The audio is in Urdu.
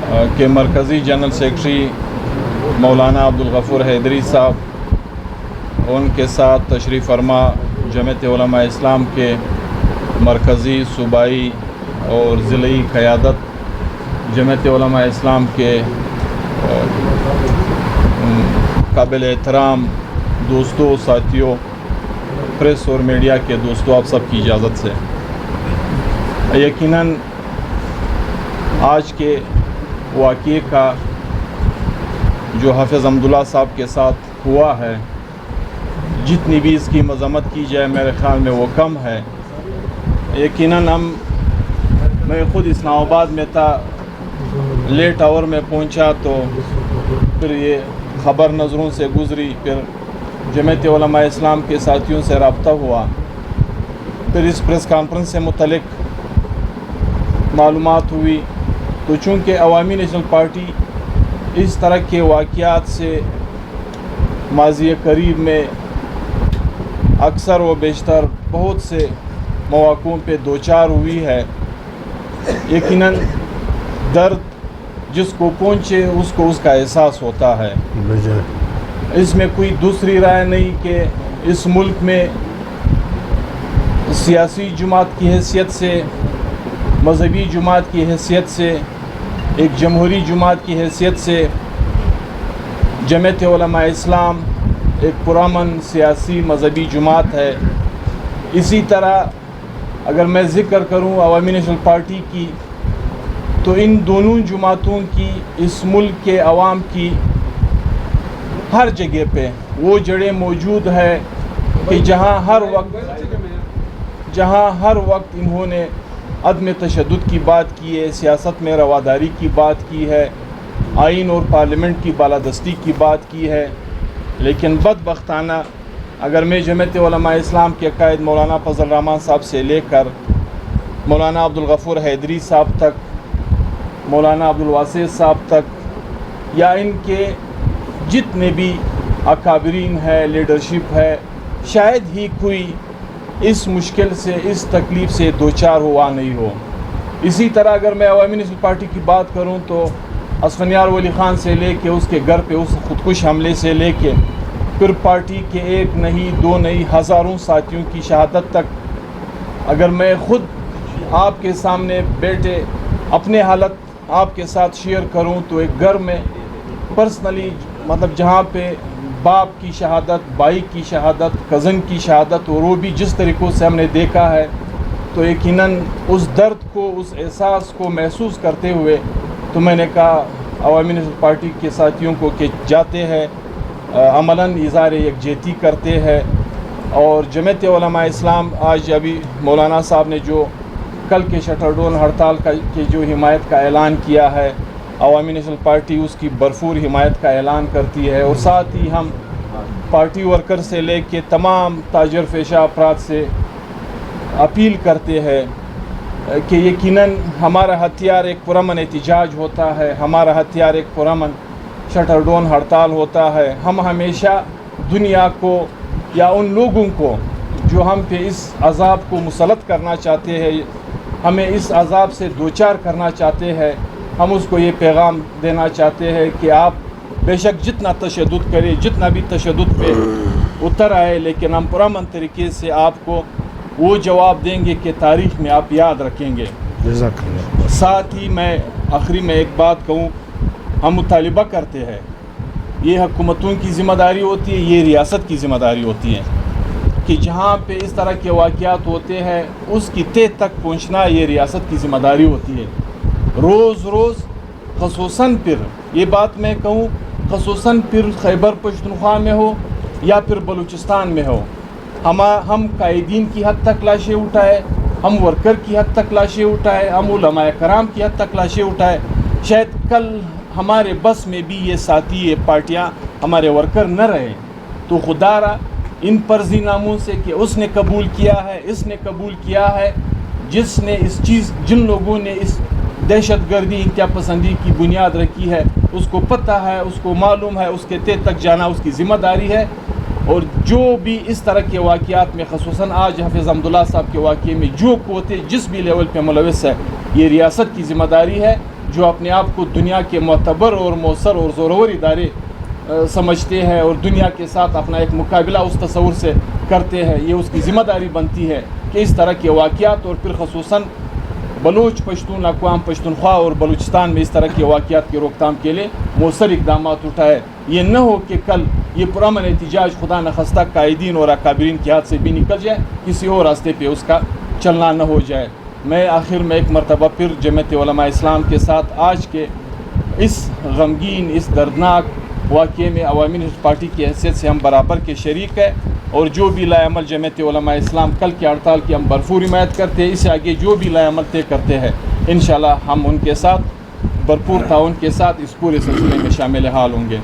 کے مرکزی جنرل سیکرٹری مولانا عبدالغفور حیدری صاحب، ان کے ساتھ تشریف فرما جمعیت علماء اسلام کے مرکزی، صوبائی اور ضلعی قیادت، جمعیت علماء اسلام کے قابل احترام دوستوں، ساتھیوں، پریس اور میڈیا کے دوستوں، آپ سب کی اجازت سے یقیناً آج کے واقعے کا جو حافظ حمداللہ صاحب کے ساتھ ہوا ہے، جتنی بھی اس کی مذمت کی جائے میرے خیال میں وہ کم ہے۔ یقیناً میں خود اسلام آباد میں تھا، لیٹ آور میں پہنچا تو پھر یہ خبر نظروں سے گزری، پھر جمعیت علماء اسلام کے ساتھیوں سے رابطہ ہوا، پھر اس پریس کانفرنس سے متعلق معلومات ہوئی، تو چونکہ عوامی نیشنل پارٹی اس طرح کے واقعات سے ماضی قریب میں اکثر و بیشتر بہت سے مواقعوں پہ دوچار ہوئی ہے۔ یقیناً درد جس کو پہنچے اس کو اس کا احساس ہوتا ہے۔ اس میں کوئی دوسری رائے نہیں کہ اس ملک میں سیاسی جماعت کی حیثیت سے، مذہبی جماعت کی حیثیت سے، ایک جمہوری جماعت کی حیثیت سے جمعیت علماء اسلام ایک پرامن سیاسی مذہبی جماعت ہے۔ اسی طرح اگر میں ذکر کروں عوامی نیشنل پارٹی کی، تو ان دونوں جماعتوں کی اس ملک کے عوام کی ہر جگہ پہ وہ جڑیں موجود ہے کہ جہاں ہر وقت انہوں نے عدم تشدد کی بات کی ہے، سیاست میں رواداری کی بات کی ہے، آئین اور پارلیمنٹ کی بالادستی کی بات کی ہے۔ لیکن بدبختانہ اگر میں جمعیت علماء اسلام کے قائد مولانا فضل الرحمان صاحب سے لے کر مولانا عبدالغفور حیدری صاحب تک، مولانا عبدالواسع صاحب تک، یا ان کے جتنے بھی اکابرین ہے، لیڈرشپ ہے، شاید ہی کوئی اس مشکل سے، اس تکلیف سے دوچار ہوا نہیں ہو۔ اسی طرح اگر میں عوامی نیشنل پارٹی کی بات کروں تو اسفندیار ولی خان سے لے کے اس کے گھر پہ اس خودکش حملے سے لے کے پھر پارٹی کے ایک نہیں، دو نہیں، ہزاروں ساتھیوں کی شہادت تک، اگر میں خود آپ کے سامنے بیٹھے اپنے حالت آپ کے ساتھ شیئر کروں تو ایک گھر میں پرسنلی جہاں پہ باپ کی شہادت، بھائی کی شہادت، کزن کی شہادت، اور وہ بھی جس طریقوں سے ہم نے دیکھا ہے، تو یقیناً اس درد کو، اس احساس کو محسوس کرتے ہوئے تو میں نے کہا عوامی نیشنل پارٹی کے ساتھیوں کو کہ جاتے ہیں عملاً اظہار یکجہتی کرتے ہیں، اور جمعیت علماء اسلام آج ابھی مولانا صاحب نے جو کل کے شٹر ڈاؤن ہڑتال کی جو حمایت کا اعلان کیا ہے، عوامی نیشنل پارٹی اس کی بھرپور حمایت کا اعلان کرتی ہے، اور ساتھ ہی ہم پارٹی ورکر سے لے کے تمام تاجر پیشہ افراد سے اپیل کرتے ہیں کہ یقیناً ہمارا ہتھیار ایک پرامن احتجاج ہوتا ہے، ہمارا ہتھیار ایک پرامن شٹر ڈاؤن ہڑتال ہوتا ہے۔ ہم ہمیشہ دنیا کو یا ان لوگوں کو جو ہم پہ اس عذاب کو مسلط کرنا چاہتے ہیں، ہمیں اس عذاب سے دوچار کرنا چاہتے ہیں، ہم اس کو یہ پیغام دینا چاہتے ہیں کہ آپ بے شک جتنا تشدد کرے، جتنا بھی تشدد پہ اتر آئے، لیکن ہم پرامن طریقے سے آپ کو وہ جواب دیں گے کہ تاریخ میں آپ یاد رکھیں گے۔ ساتھ ہی میں آخری میں ایک بات کہوں، ہم مطالبہ کرتے ہیں، یہ حکومتوں کی ذمہ داری ہوتی ہے، یہ ریاست کی ذمہ داری ہوتی ہے کہ جہاں پہ اس طرح کے واقعات ہوتے ہیں اس کی تہ تک پہنچنا یہ ریاست کی ذمہ داری ہوتی ہے۔ روز روز خصوصاً پھر یہ بات میں کہوں، خصوصاً پھر خیبر پختونخوا میں ہو یا پھر بلوچستان میں ہو، ہم قائدین کی حد تک لاشیں اٹھائے، ہم ورکر کی حد تک لاشیں اٹھائے، ہم علماء کرام کی حد تک لاشیں اٹھائے، شاید کل ہمارے بس میں بھی یہ ساتھی، یہ پارٹیاں، ہمارے ورکر نہ رہے، تو خدا را ان فرضی ناموں سے کہ اس نے قبول کیا ہے، اس نے قبول کیا ہے، جن لوگوں نے اس دہشت گردی، انتہا پسندی کی بنیاد رکھی ہے، اس کو پتہ ہے، اس کو معلوم ہے، اس کے تہ تک جانا اس کی ذمہ داری ہے۔ اور جو بھی اس طرح کے واقعات میں، خصوصاً آج حافظ حمداللہ صاحب کے واقعے میں جو قوتیں جس بھی لیول پہ ملوث ہے، یہ ریاست کی ذمہ داری ہے۔ جو اپنے آپ کو دنیا کے معتبر اور مؤثر اور زورور ادارے سمجھتے ہیں اور دنیا کے ساتھ اپنا ایک مقابلہ اس تصور سے کرتے ہیں، یہ اس کی ذمہ داری بنتی ہے کہ اس طرح کے واقعات اور پھر خصوصاً بلوچ پشتون اقوام پشتونخوا اور بلوچستان میں اس طرح کے واقعات کی روک تھام کے لیے مؤثر اقدامات اٹھائے. یہ نہ ہو کہ کل یہ پرامن احتجاج خدا نخواستہ قائدین اور اکابرین کے ہاتھ سے بھی نکل جائے، کسی اور راستے پہ اس کا چلنا نہ ہو جائے. میں آخر میں ایک مرتبہ پھر جمعیت علماء اسلام کے ساتھ آج کے اس غمگین اس دردناک واقعے میں عوامی نیشنل پارٹی کی حیثیت سے ہم برابر کے شریک ہیں، اور جو بھی لائے عمل جمعیت علماء اسلام کل کی ہڑتال کی ہم بھرپور حمایت کرتے ہیں. اس سے آگے جو بھی لائے عمل طے کرتے ہیں انشاءاللہ ہم ان کے ساتھ بھرپور تعاون کے ساتھ اس پورے سلسلے میں شامل حال ہوں گے.